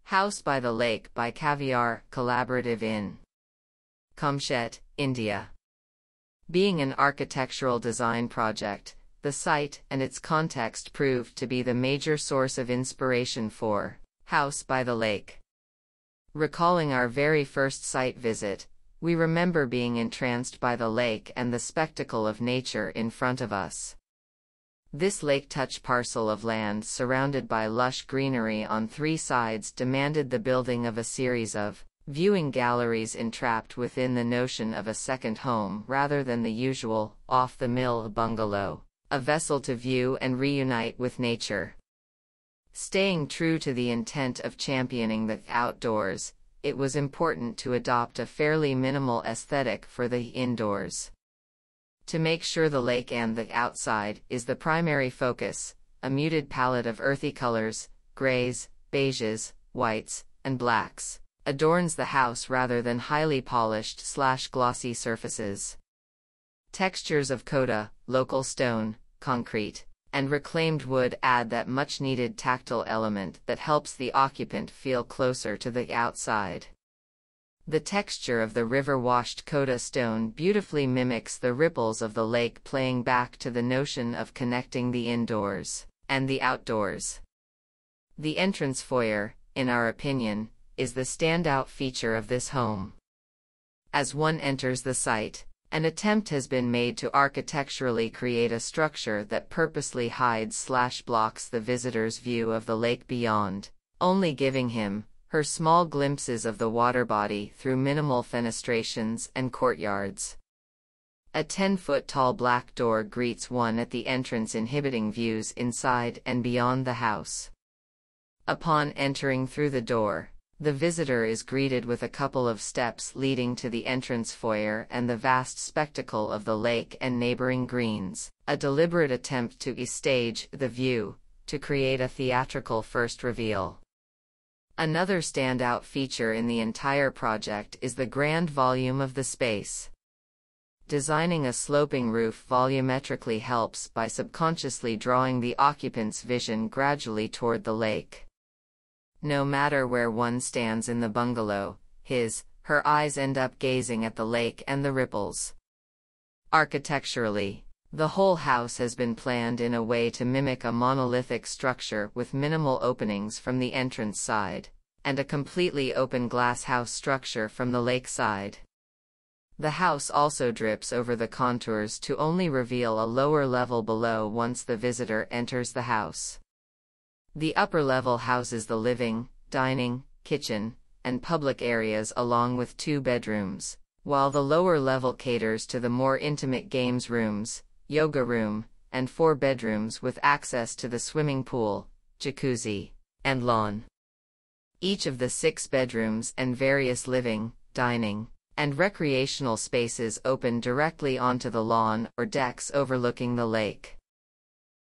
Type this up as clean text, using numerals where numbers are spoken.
House by the Lake by Kaviar, collaborative in KAMSHET, India. Being an architectural design project, the site and its context proved to be the major source of inspiration for House by the Lake. Recalling our very first site visit, we remember being entranced by the lake and the spectacle of nature in front of us. This lake-touch parcel of land surrounded by lush greenery on three sides demanded the building of a series of viewing galleries entrapped within the notion of a second home rather than the usual, off-the-mill bungalow, a vessel to view and reunite with nature. Staying true to the intent of championing the outdoors, it was important to adopt a fairly minimal aesthetic for the indoors. To make sure the lake and the outside is the primary focus, a muted palette of earthy colors, grays, beiges, whites, and blacks, adorns the house rather than highly polished/glossy surfaces. Textures of coda, local stone, concrete, and reclaimed wood add that much-needed tactile element that helps the occupant feel closer to the outside. The texture of the river-washed coda stone beautifully mimics the ripples of the lake, playing back to the notion of connecting the indoors and the outdoors. The entrance foyer, in our opinion, is the standout feature of this home. As one enters the site, an attempt has been made to architecturally create a structure that purposely hides/blocks the visitor's view of the lake beyond, only giving her small glimpses of the water body through minimal fenestrations and courtyards. A 10-foot-tall black door greets one at the entrance, inhibiting views inside and beyond the house. Upon entering through the door, the visitor is greeted with a couple of steps leading to the entrance foyer and the vast spectacle of the lake and neighboring greens, a deliberate attempt to stage the view, to create a theatrical first reveal. Another standout feature in the entire project is the grand volume of the space. Designing a sloping roof volumetrically helps by subconsciously drawing the occupant's vision gradually toward the lake. No matter where one stands in the bungalow, her eyes end up gazing at the lake and the ripples. Architecturally, the whole house has been planned in a way to mimic a monolithic structure with minimal openings from the entrance side, and a completely open glass house structure from the lake side. The house also drips over the contours to only reveal a lower level below once the visitor enters the house. The upper level houses the living, dining, kitchen, and public areas along with 2 bedrooms, while the lower level caters to the more intimate games rooms, yoga room, and 4 bedrooms with access to the swimming pool, jacuzzi, and lawn. Each of the 6 bedrooms and various living, dining, and recreational spaces open directly onto the lawn or decks overlooking the lake.